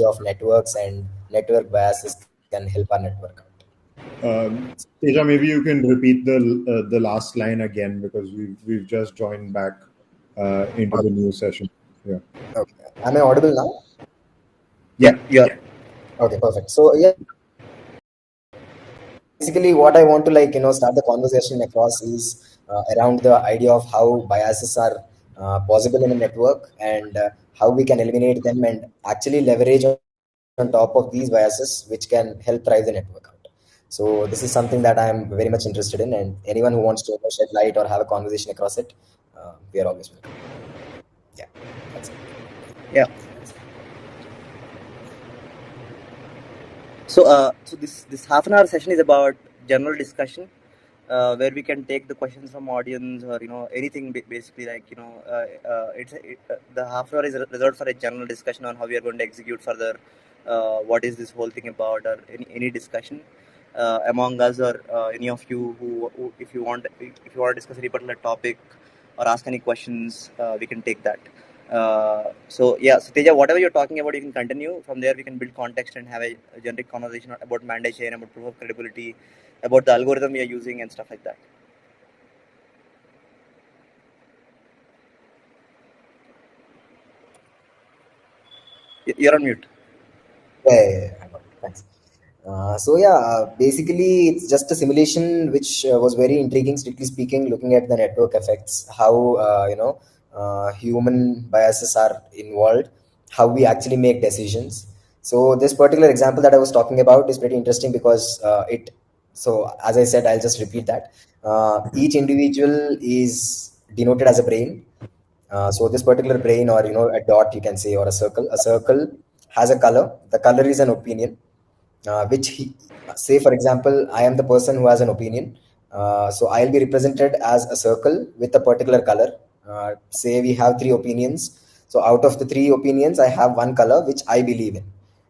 of networks and network biases can help our network out. Teja, maybe you can repeat the last line again because we've just joined back into the new session. Yeah. Okay. Am I audible now? Yeah. Yeah. Okay, perfect. So yeah, basically what I want to start the conversation across is around the idea of how biases are possible in a network, and how we can eliminate them and actually leverage on top of these biases, which can help drive the network out. So this is something that I'm very much interested in, and anyone who wants to shed light or have a conversation across it, we are always welcome. Yeah, that's it. Yeah. So this half an hour session is about general discussion, where we can take the questions from audience, or anything, basically, the half an hour is reserved for a general discussion on how we are going to execute further. What is this whole thing about, or any discussion among us, or any of you who if you want to discuss any particular topic or ask any questions, we can take that. So Teja, whatever you're talking about, you can continue. From there, we can build context and have a generic conversation about Mande chain, about proof of credibility, about the algorithm we are using, and stuff like that. You're on mute. Yeah, I got it. Thanks. Basically, it's just a simulation which was very intriguing, strictly speaking, looking at the network effects, how human biases are involved, how we actually make decisions. So this particular example that I was talking about is pretty interesting because it. So as I said, I'll just repeat that. Each individual is denoted as a brain. So this particular brain, or a dot, you can say, or a circle. A circle has a color. The color is an opinion, which say, for example, I am the person who has an opinion. So I'll be represented as a circle with a particular color. Say we have three opinions. So out of the three opinions, I have one color which I believe in.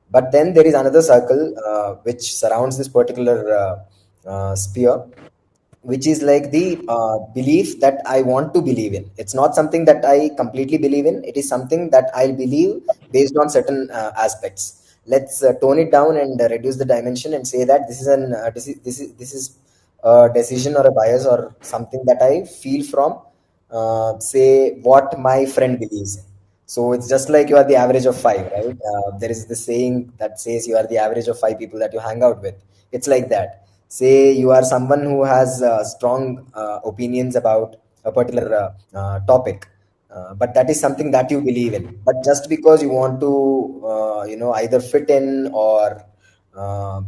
But then there is another circle which surrounds this particular sphere, which is like the belief that I want to believe in. It's not something that I completely believe in. It is something that I'll believe based on certain aspects. Let's tone it down and reduce the dimension and say that this is a decision or a bias or something that I feel from, say, what my friend believes in. So it's just like you are the average of five, right? There is this saying that says you are the average of five people that you hang out with. It's like that. Say you are someone who has strong opinions about a particular topic, but that is something that you believe in. But just because you want to, either fit in, or uh,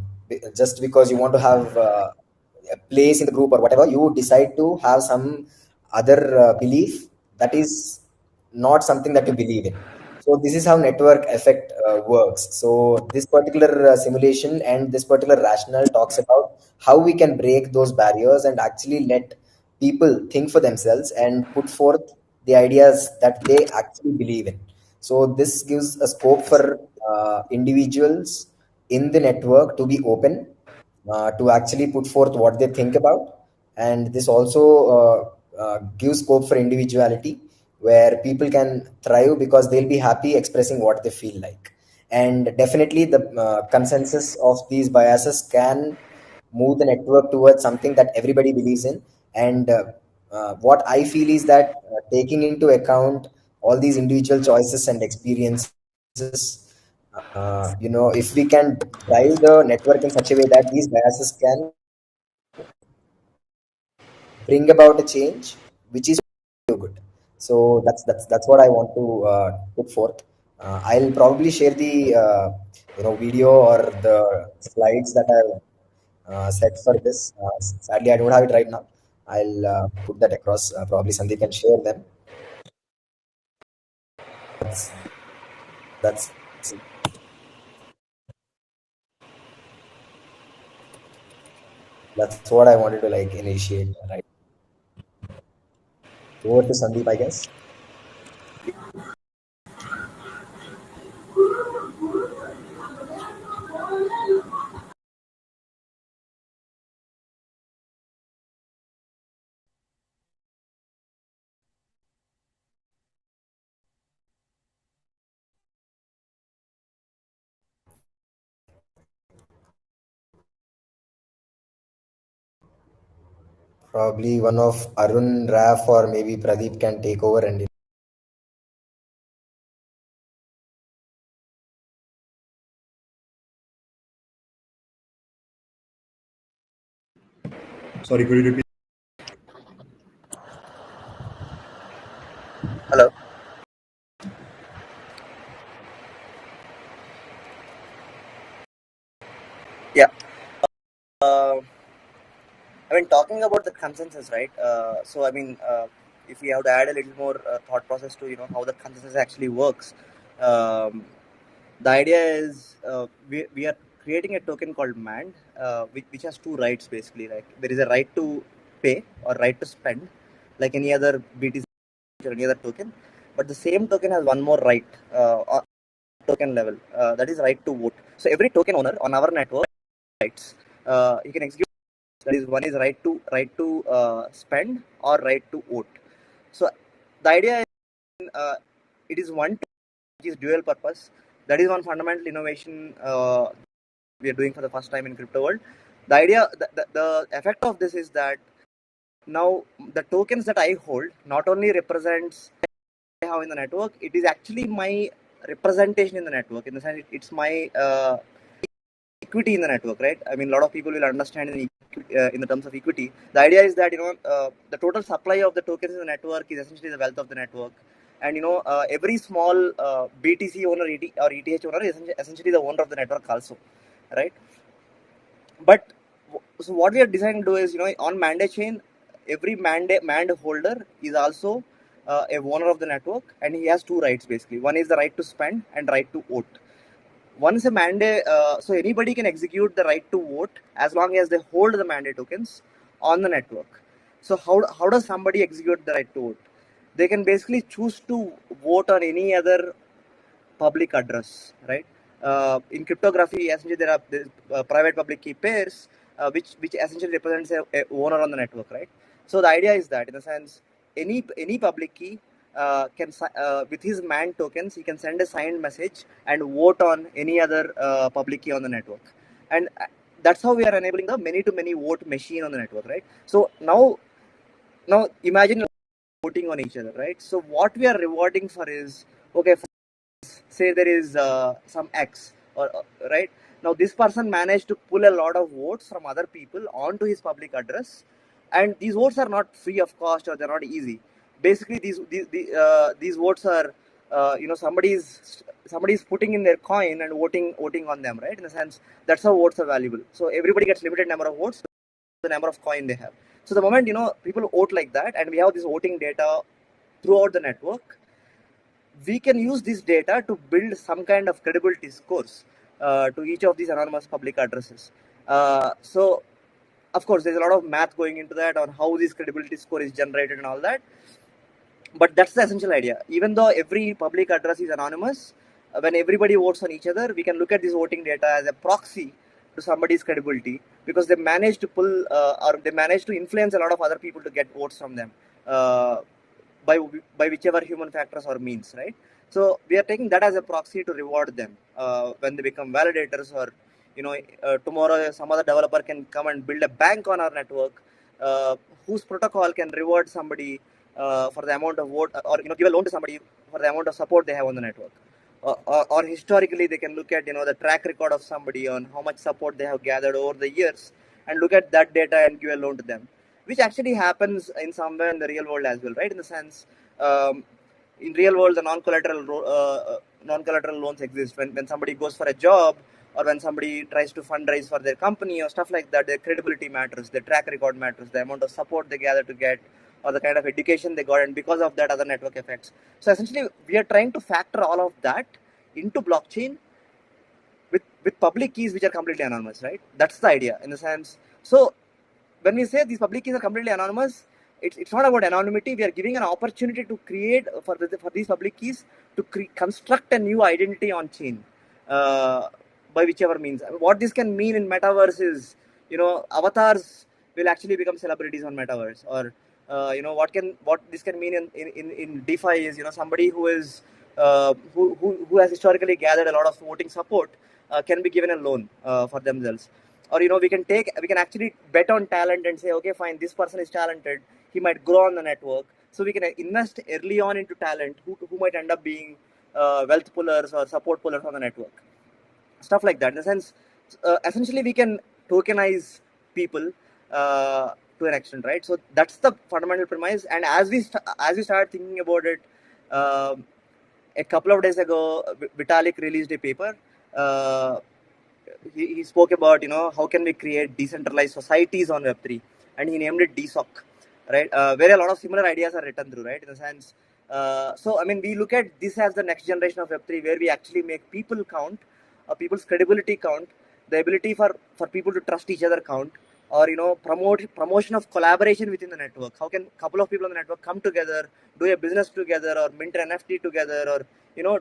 just because you want to have a place in the group or whatever, you decide to have some other belief that is not something that you believe in. So this is how network effect works. So this particular simulation and this particular rationale talks about how we can break those barriers and actually let people think for themselves and put forth the ideas that they actually believe in. So this gives a scope for individuals in the network to be open, to actually put forth what they think about. And this also gives scope for individuality, where people can thrive because they'll be happy expressing what they feel like. And definitely the consensus of these biases can move the network towards something that everybody believes in. And what I feel is that taking into account all these individual choices and experiences, if we can drive the network in such a way that these biases can bring about a change, which is good. So that's what I want to put forth. I'll probably share the video or the slides that I've set for this. Sadly, I don't have it right now. I'll put that across. Probably Sandeep can share them. That's that's that's what I wanted to initiate. Right. Over to Sandeep, I guess. Probably one of Arun, Raf, or maybe Pradeep can take over and. Sorry, could you repeat? Hello. Yeah. Uh, I mean, talking about the consensus, right? So, I mean, if we have to add a little more thought process to how the consensus actually works, um, the idea is we are creating a token called Mande, which has two rights basically. Like there is a right to pay or right to spend, like any other BTC or any other token, but the same token has one more right on token level. That is right to vote. So every token owner on our network rights. You can execute. That is one is right to spend or right to vote. So the idea is it is one which is dual purpose. That is one fundamental innovation we are doing for the first time in crypto world. The idea, the effect of this is that now the tokens that I hold not only represents I have in the network, it is actually my representation in the network. In the sense, it's my equity in the network, right? I mean, a lot of people will understand in the terms of equity. The idea is that the total supply of the tokens in the network is essentially the wealth of the network, and every small BTC owner or ETH owner is essentially the owner of the network also, right? But so what we are designed to do is on Mande chain, every Mande holder is also a owner of the network, and he has two rights basically. One is the right to spend and right to vote. Once a Mande, so anybody can execute the right to vote as long as they hold the Mande tokens on the network. So how does somebody execute the right to vote? They can basically choose to vote on any other public address, right? In cryptography, essentially there are private public key pairs, which essentially represents a owner on the network, right? So the idea is that in a sense, any public key can with his man tokens he can send a signed message and vote on any other public key on the network, and that's how we are enabling the many to many vote machine on the network, right? So now imagine voting on each other, right? So what we are rewarding for is okay. Say there is some X or right now this person managed to pull a lot of votes from other people onto his public address, and these votes are not free of cost or they're not easy. Basically these votes are somebody's putting in their coin and voting on them, right? In a sense, that's how votes are valuable. So everybody gets limited number of votes, the number of coin they have. So the moment people vote like that, and we have this voting data throughout the network, we can use this data to build some kind of credibility scores to each of these anonymous public addresses. So, of course, there's a lot of math going into that on how this credibility score is generated and all that. But that's the essential idea. Even though every public address is anonymous, when everybody votes on each other, we can look at this voting data as a proxy to somebody's credibility, because they managed to pull or they managed to influence a lot of other people to get votes from them. By whichever human factors or means, right? So we are taking that as a proxy to reward them when they become validators, or tomorrow some other developer can come and build a bank on our network, whose protocol can reward somebody for the amount of vote, or give a loan to somebody for the amount of support they have on the network. Or historically they can look at the track record of somebody on how much support they have gathered over the years, and look at that data and give a loan to them, which actually happens in somewhere in the real world as well, right? In the sense, in real world, the non-collateral loans exist when somebody goes for a job, or when somebody tries to fundraise for their company or stuff like that. Their credibility matters, their track record matters, the amount of support they gather to get, or the kind of education they got, and because of that, other network effects. So essentially, we are trying to factor all of that into blockchain with public keys which are completely anonymous, right? That's the idea in the sense. So when we say these public keys are completely anonymous, it's not about anonymity. We are giving an opportunity to create for these public keys to construct a new identity on chain by whichever means. What this can mean in metaverse is, avatars will actually become celebrities on metaverse, or what this can mean in DeFi is, somebody who is who has historically gathered a lot of voting support can be given a loan for themselves. or we can actually bet on talent and say, okay, fine, this person is talented, he might grow on the network, so we can invest early on into talent who might end up being wealth pullers or support pullers on the network, stuff like that. In the sense, essentially we can tokenize people to an extent, right? So that's the fundamental premise. And as we start thinking about it, um a couple of days ago, Vitalik released a paper. Uh, he spoke about how can we create decentralized societies on Web3, and he named it DSOC, right? Where a lot of similar ideas are written through, right? In the sense, so I mean, we look at this as the next generation of Web3, where we actually make people count, people's credibility count, the ability for people to trust each other count, or promotion of collaboration within the network. How can a couple of people on the network come together, do a business together, or mint an NFT together, or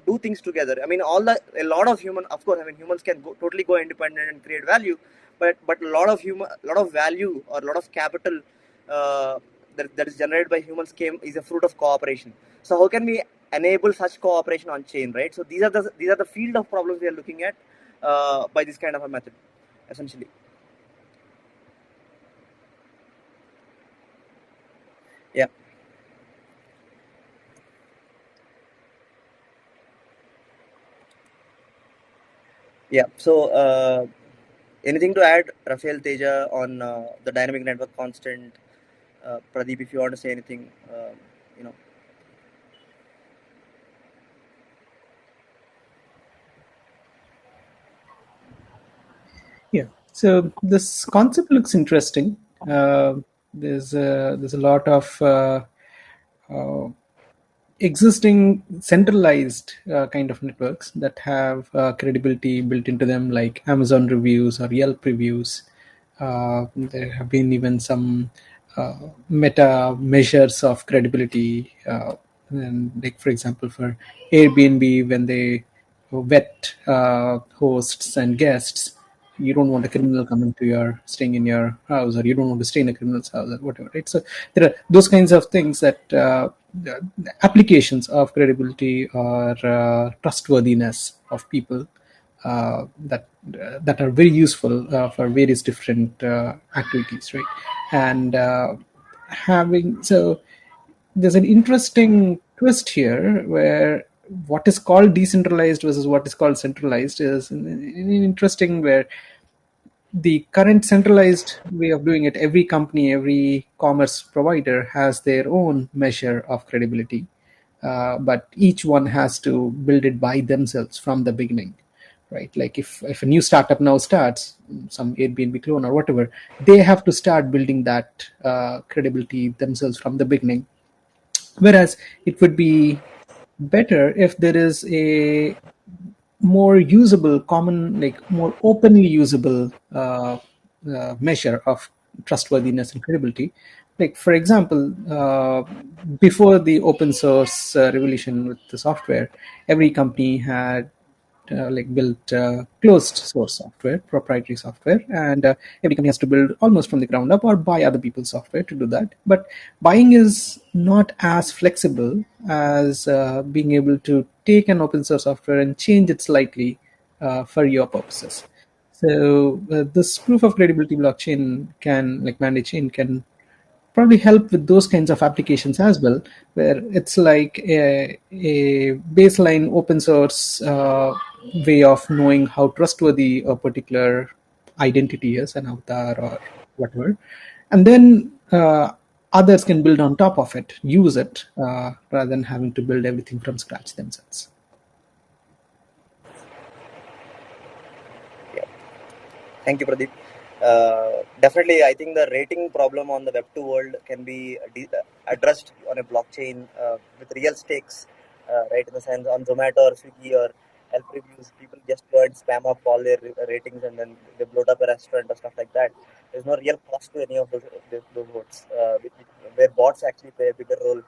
do things together? I mean, a lot of human, of course, I mean, humans can totally go independent and create value, but a lot of value or a lot of capital that is generated by humans is a fruit of cooperation. So how can we enable such cooperation on chain, right? So these are the field of problems we are looking at by this kind of a method, essentially. Yeah. Yeah. So, anything to add, Rafael, Teja, on the dynamic network constant? Pradeep, if you want to say anything, you know. Yeah. So this concept looks interesting. Uh, there's a lot of uh, existing centralized kind of networks that have credibility built into them, like Amazon reviews or Yelp reviews. There have been even some meta measures of credibility, and like for example, for Airbnb, when they vet hosts and guests, you don't want a criminal coming to your staying in your house, or you don't want to stay in a criminal's house, or whatever, right? So there are those kinds of things that the applications of credibility or trustworthiness of people that are very useful for various different activities, right? And having so there's an interesting twist here where what is called decentralized versus what is called centralized is interesting, where the current centralized way of doing it, every company, every commerce provider has their own measure of credibility, but each one has to build it by themselves from the beginning, right? Like if a new startup now starts, some Airbnb clone or whatever, they have to start building that credibility themselves from the beginning. Whereas it would be better if there is a more usable, common, like more openly usable measure of trustworthiness and credibility. Like for example, before the open source revolution with the software, every company had like built closed source software, proprietary software, and every company has to build almost from the ground up or buy other people's software to do that. But buying is not as flexible as being able to take an open source software and change it slightly for your purposes. So this proof of credibility blockchain can, like Mande chain, can probably help with those kinds of applications as well, where it's like a baseline open source way of knowing how trustworthy a particular identity is, an avatar or whatever, and then others can build on top of it, use it, rather than having to build everything from scratch themselves. Yeah. Thank you, Pradeep. Definitely, I think the rating problem on the Web2 world can be addressed on a blockchain with real stakes, right? In the sense, on Zomato or Swiggy or Help reviews, people just go and spam up all their ratings, and then they bloat up a restaurant or stuff like that. There's no real cost to any of those votes, where bots actually play a bigger role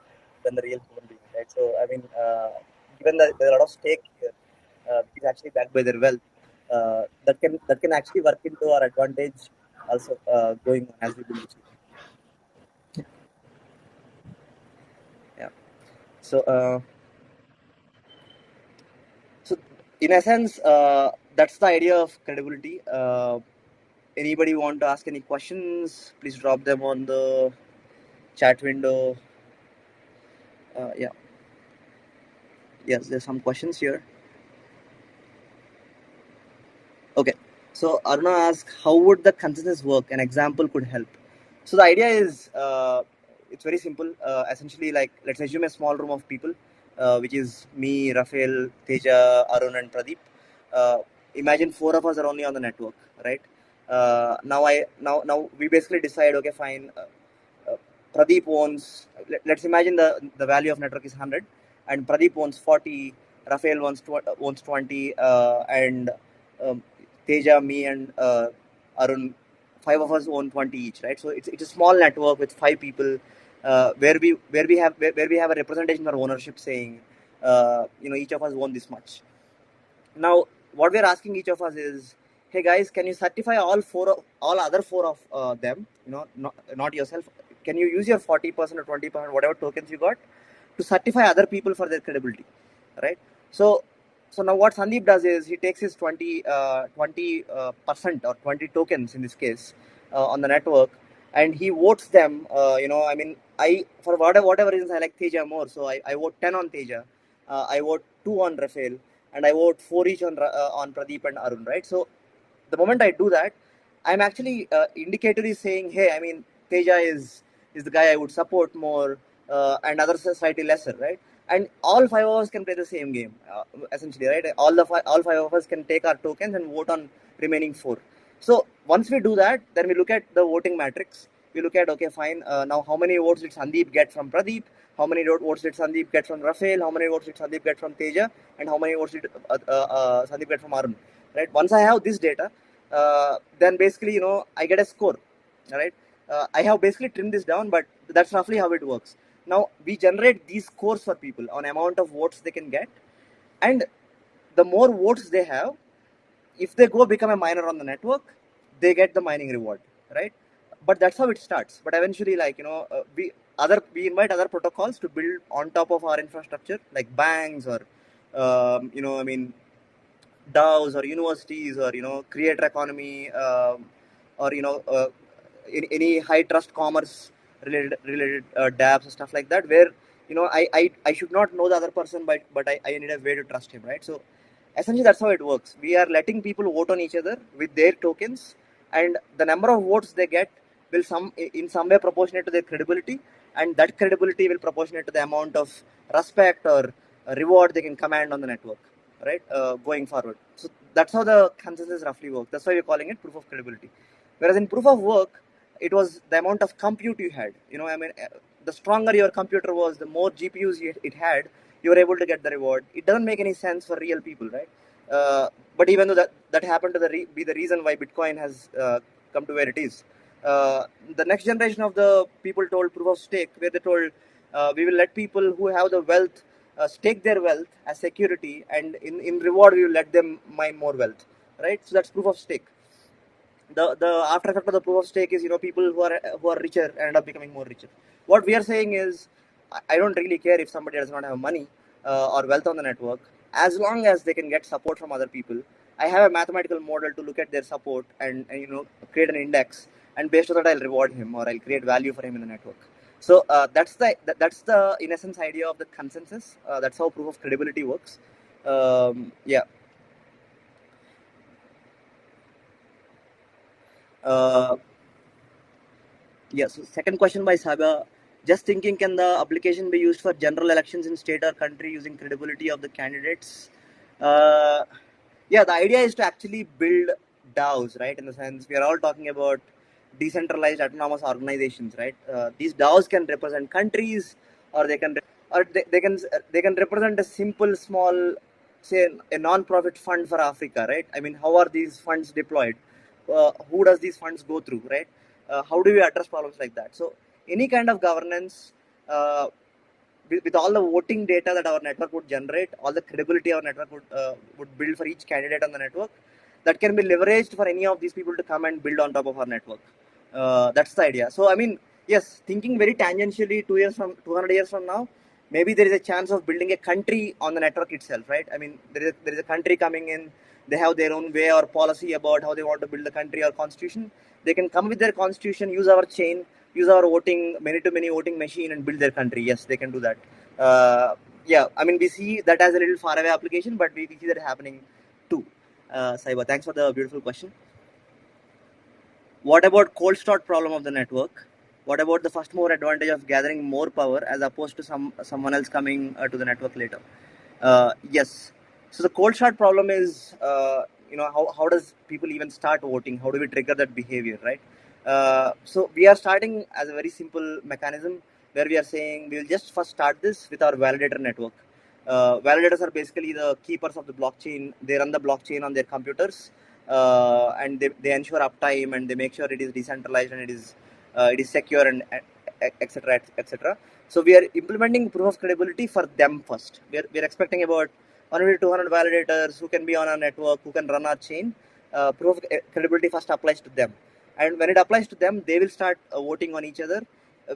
than the real human being, right? So, I mean, given that there's a lot of stake here, which is actually backed by their wealth, that can actually work into our advantage also, going on as we build this. Yeah. So, so in essence, that's the idea of credibility. Anybody want to ask any questions? Please drop them on the chat window. Yeah. Yes, there's some questions here. Okay. So Aruna asks, how would the consensus work? An example could help. So the idea is, it's very simple. Essentially, like, let's assume a small room of people, which is me, Rafael, Teja, Arun, and Pradeep. Imagine 4 of us are only on the network, right? Now we basically decide, okay, fine. Pradeep owns. Let's imagine the value of network is 100, and Pradeep owns 40. Rafael owns 20, and Teja, me, and Arun, 5 of us own 20 each, right? So it's a small network with 5 people, where we have a representation or ownership saying, each of us own this much. Now, what we're asking each of us is, hey guys, can you certify all other four of them? Not yourself. Can you use your 40% or 20%, whatever tokens you got, to certify other people for their credibility, right? So now what Sandeep does is he takes his 20% or 20 tokens in this case on the network, and he votes them. I for whatever reasons I like Teja more, so I vote 10 on Teja, I vote 2 on Rafael, and I vote 4 each on Pradeep and Arun, right? So the moment I do that, I'm actually indicatively saying, hey, I mean, Teja is the guy I would support more, and others are slightly lesser, right? And all 5 of us can play the same game, essentially, right? All 5 of us can take our tokens and vote on remaining 4. So once we do that, then we look at the voting matrix. We look at, okay, fine. Now, how many votes did Sandeep get from Pradeep? How many votes did Sandeep get from Rafael? How many votes did Sandeep get from Teja? And how many votes did Sandeep get from Arun? Right? Once I have this data, then basically, I get a score. Right? I have basically trimmed this down, but that's roughly how it works. Now, we generate these scores for people on amount of votes they can get, and the more votes they have, if they go become a miner on the network, they get the mining reward, right? But that's how it starts. But eventually, we invite other protocols to build on top of our infrastructure, like banks or DAOs or universities or creator economy, or any high trust commerce related dApps and stuff like that, where I should not know the other person, but I need a way to trust him, right? So essentially that's how it works. We are letting people vote on each other with their tokens, and the number of votes they get will in some way proportionate to their credibility, and that credibility will proportionate to the amount of respect or reward they can command on the network, right? Going forward. So that's how the consensus roughly works. That's why we're calling it proof of credibility. Whereas in proof of work, it was the amount of compute you had. The stronger your computer was, the more GPUs it had, you were able to get the reward. It doesn't make any sense for real people, right? But even though that happened to be the reason why Bitcoin has come to where it is, the next generation of the people told proof of stake, where they told, we will let people who have the wealth stake their wealth as security, and in reward we will let them mine more wealth, right? So that's proof of stake. The after effect of the proof of stake is, people who are richer end up becoming more richer. What we are saying is, I don't really care if somebody does not have money or wealth on the network, as long as they can get support from other people. I have a mathematical model to look at their support and create an index, and based on that I'll reward him or I'll create value for him in the network. So that's the in essence idea of the consensus. That's how proof of credibility works. Yeah. Yes. So second question by Saga. Just thinking, can the application be used for general elections in state or country using credibility of the candidates? Yeah, the idea is to actually build DAOs, right? In the sense, we are all talking about decentralized autonomous organizations, right? These DAOs can represent countries, or they can represent a simple, small, say, a non-profit fund for Africa, right? I mean, how are these funds deployed? Who does these funds go through, right? How do we address problems like that? So any kind of governance, with all the voting data that our network would generate, all the credibility our network would build for each candidate on the network, that can be leveraged for any of these people to come and build on top of our network. That's the idea. So I mean, yes, thinking very tangentially, 200 years from now, maybe there is a chance of building a country on the network itself, right? I mean, there is a country coming in, they have their own way or policy about how they want to build the country or constitution, they can come with their constitution, use our chain, use our voting many-to-many voting machine, and build their country. Yes, they can do that. Yeah, I mean, we see that as a little faraway application, but we see that happening too. Saiba, thanks for the beautiful question. What about cold start problem of the network? What about the first mover advantage of gathering more power as opposed to someone else coming to the network later? Yes. So the cold start problem is, how does people even start voting? How do we trigger that behavior, right? So we are starting as a very simple mechanism where we are saying we will just first start this with our validator network. Validators are basically the keepers of the blockchain. They run the blockchain on their computers, and they ensure uptime, and they make sure it is decentralized and it is secure, and etc. etc. So we are implementing proof of credibility for them first. We are expecting about 100 to 200 validators who can be on our network, who can run our chain. Proof of credibility first applies to them, and when it applies to them, they will start voting on each other.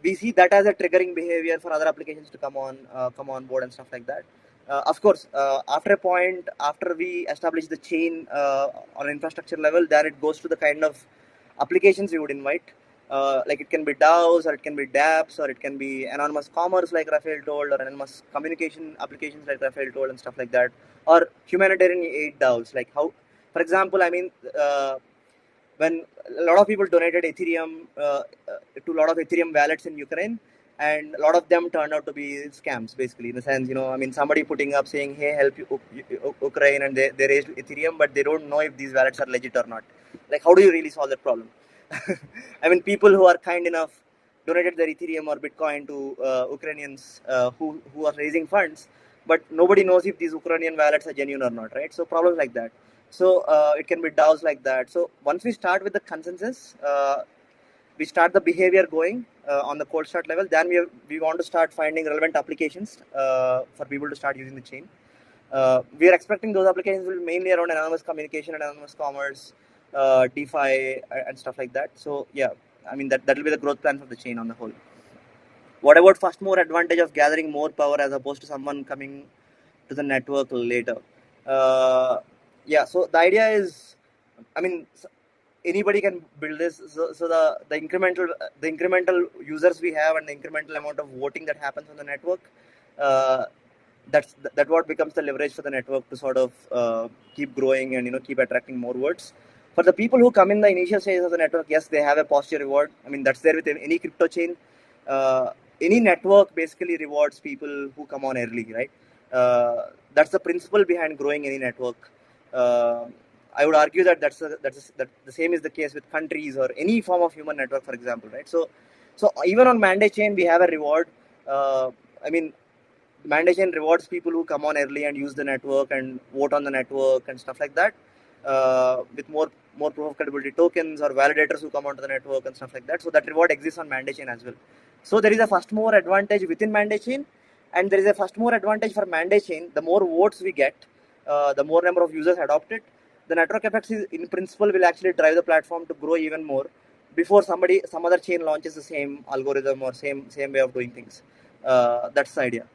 We see that as a triggering behavior for other applications to come on board and stuff like that. Of course, after a point, after we establish the chain on an infrastructure level, then it goes to the kind of applications we would invite. Like it can be DAOs, or it can be dApps, or it can be anonymous commerce like Rafael told, or anonymous communication applications like Rafael told, and stuff like that, or humanitarian aid DAOs. Like how, for example, I mean, when a lot of people donated Ethereum to a lot of Ethereum wallets in Ukraine, and a lot of them turned out to be scams, basically, in the sense, I mean, somebody putting up saying, hey, help Ukraine, and they raised Ethereum, but they don't know if these wallets are legit or not. Like, how do you really solve that problem? I mean, people who are kind enough donated their Ethereum or Bitcoin to Ukrainians who are raising funds, but nobody knows if these Ukrainian wallets are genuine or not, right? So problems like that. So it can be DAOs like that. So once we start with the consensus, we start the behavior going on the cold start level. Then we want to start finding relevant applications for people to start using the chain. We are expecting those applications will be mainly around anonymous communication and anonymous commerce, DeFi, and stuff like that. So yeah, I mean that will be the growth plan for the chain on the whole. What about first mover advantage of gathering more power as opposed to someone coming to the network later? Yeah, so the idea is, I mean, anybody can build this. So the incremental users we have, and the incremental amount of voting that happens on the network, that's what becomes the leverage for the network to sort of keep growing and keep attracting more votes. For the people who come in the initial stages of the network, yes, they have a positive reward. I mean, that's there with any crypto chain. Any network basically rewards people who come on early, right? That's the principle behind growing any network. I would argue that that the same is the case with countries or any form of human network, for example, right? So even on Mande chain, we have a reward. I mean, Mande chain rewards people who come on early and use the network and vote on the network and stuff like that, with more proof of credibility tokens or validators who come onto the network and stuff like that. So that reward exists on Mande chain as well. So there is a first mover advantage within Mande chain, and there is a first mover advantage for Mande chain. The more votes we get, the more number of users adopt it. The network effects in principle will actually drive the platform to grow even more before some other chain launches the same algorithm or same way of doing things. That's the idea.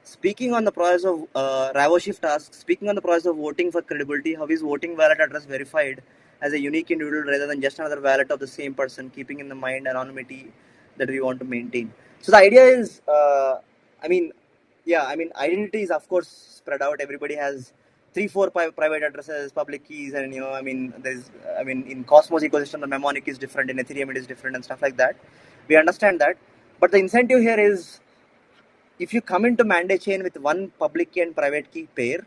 Speaking on the process of Ravo-Shift asks, speaking on the process of voting for credibility, how is voting wallet address verified as a unique individual rather than just another wallet of the same person, keeping in the mind anonymity that we want to maintain? So the idea is, identity is of course spread out. Everybody has 3-4 private addresses, public keys, and in Cosmos ecosystem the mnemonic is different, in Ethereum it is different, and stuff like that. We understand that, but the incentive here is, if you come into Mande chain with one public key and private key pair,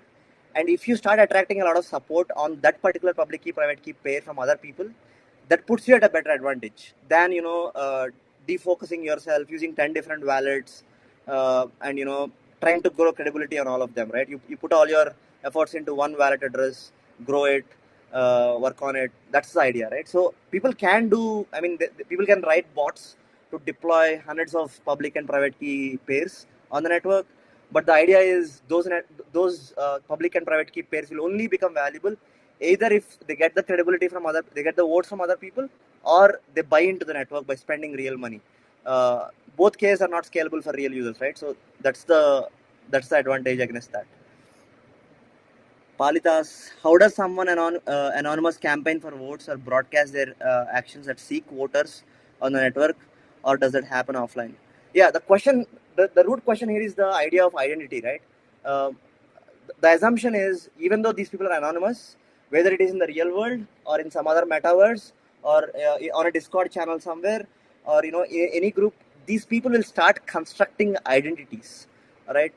and if you start attracting a lot of support on that particular public key private key pair from other people, that puts you at a better advantage than defocusing yourself using 10 different wallets and trying to grow credibility on all of them, right? You put all your efforts into one wallet address, grow it, work on it. That's the idea, right? So people can do, people can write bots to deploy hundreds of public and private key pairs on the network, but the idea is those public and private key pairs will only become valuable either if they get the credibility they get the votes from other people, or they buy into the network by spending real money. Both cases are not scalable for real users, right? So that's the advantage against that. Palitas, how does someone anonymous campaign for votes or broadcast their actions that seek voters on the network, or does that happen offline? Yeah, the root question here is the idea of identity, right? The assumption is, even though these people are anonymous, whether it is in the real world or in some other metaverse or on a Discord channel somewhere, or any group, these people will start constructing identities, right?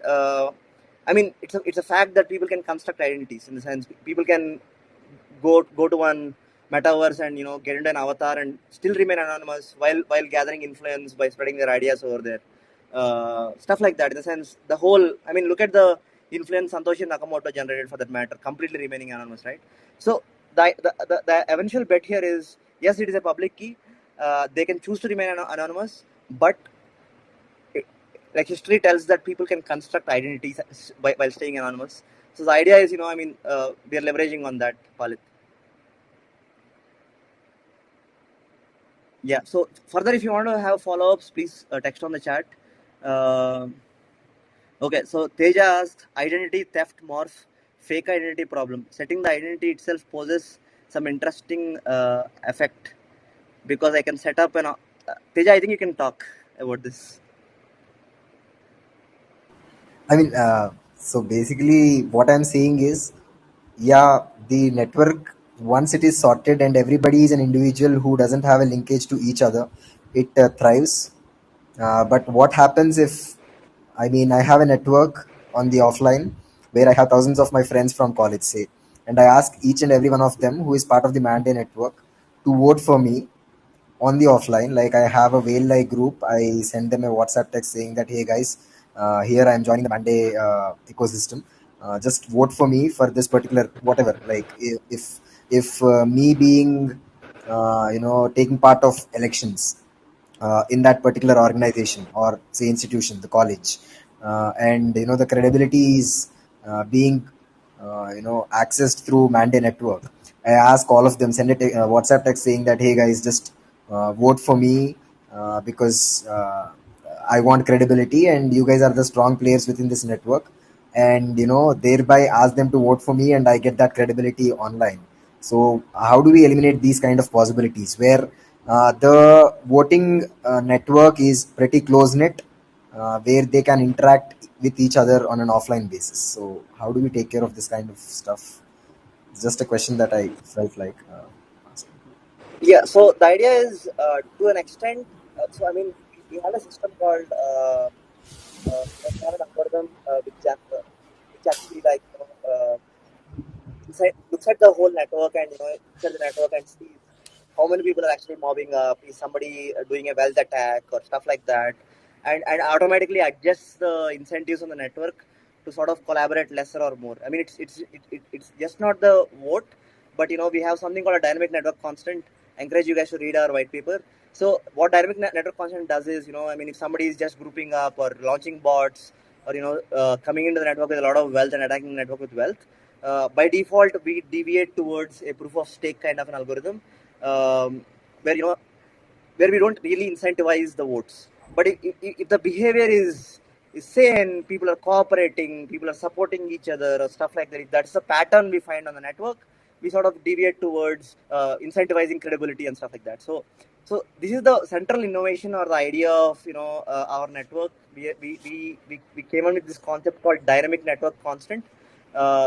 I mean, it's a fact that people can construct identities, in the sense people can go to one metaverse and get into an avatar and still remain anonymous while gathering influence by spreading their ideas over there. Stuff like that. In the sense, the whole, I mean, look at the influence Satoshi Nakamoto generated, for that matter, completely remaining anonymous, right? So the eventual bet here is, yes, it is a public key. They can choose to remain anonymous, but like history tells that people can construct identities while staying anonymous. So the idea is, we are leveraging on that, Palit. Yeah. So further, if you want to have follow-ups, please text on the chat. Okay. So Teja asks, identity theft morph, fake identity problem. Setting the identity itself poses some interesting effect, because I can set up an. Teja, I think you can talk about this. I mean, so basically, what I'm saying is, yeah, the network, once it is sorted and everybody is an individual who doesn't have a linkage to each other, it thrives. But what happens if, I mean, I have a network on the offline where I have thousands of my friends from college, say, and I ask each and every one of them who is part of the Mande network to vote for me on the offline. Like, I have a whale like group, I send them a WhatsApp text saying that, hey guys, here I am joining the Mande ecosystem, just vote for me for this particular whatever. Like, if me being taking part of elections in that particular organization or say institution, the college, and the credibility is being accessed through Mande network, I ask all of them, send a WhatsApp text saying that, hey guys, just vote for me, because I want credibility and you guys are the strong players within this network, and thereby ask them to vote for me and I get that credibility online. So how do we eliminate these kind of possibilities where the voting network is pretty close knit, where they can interact with each other on an offline basis? So how do we take care of this kind of stuff? It's just a question that I felt like asking. Yeah. So the idea is, to an extent. So I mean, we have a system called. We have an algorithm which actually, like, looks at the whole network, and looks at the network and sees how many people are actually mobbing up, is somebody doing a wealth attack or stuff like that, and automatically adjusts the incentives on the network to sort of collaborate lesser or more. I mean, it's just not the vote, but we have something called a dynamic network constant. I encourage you guys to read our white paper. So what dynamic network constant does is, I mean, if somebody is just grouping up or launching bots, or coming into the network with a lot of wealth and attacking the network with wealth, by default we deviate towards a proof of stake kind of an algorithm, where where we don't really incentivize the votes. But if the behavior is sane, people are cooperating, people are supporting each other or stuff like that, if that's the pattern we find on the network, we sort of deviate towards incentivizing credibility and stuff like that. So this is the central innovation or the idea of our network. We came up with this concept called dynamic network constant,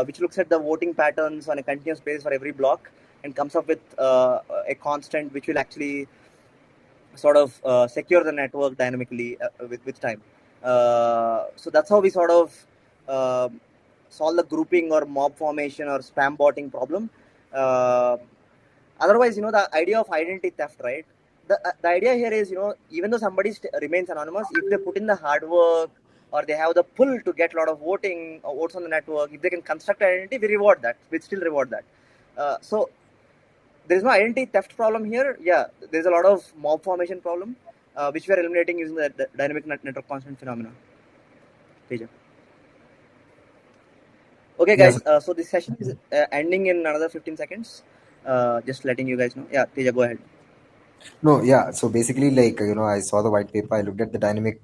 which looks at the voting patterns on a continuous basis for every block and comes up with a constant which will actually sort of secure the network dynamically with time. So that's how we sort of solve the grouping or mob formation or spam botting problem. Otherwise, the idea of identity theft, right? The idea here is, even though somebody remains anonymous, if they put in the hard work or they have the pull to get a lot of voting or votes on the network, if they can construct identity, we reward that. We still reward that. So there is no identity theft problem here. Yeah, there's a lot of mob formation problem, which we are eliminating using the dynamic network constant phenomena. Teja. Okay, Yes. guys. So this session is ending in another 15 seconds. Just letting you guys know. Yeah, Teja, go ahead. No, yeah. So basically, like, I saw the white paper, I looked at the dynamic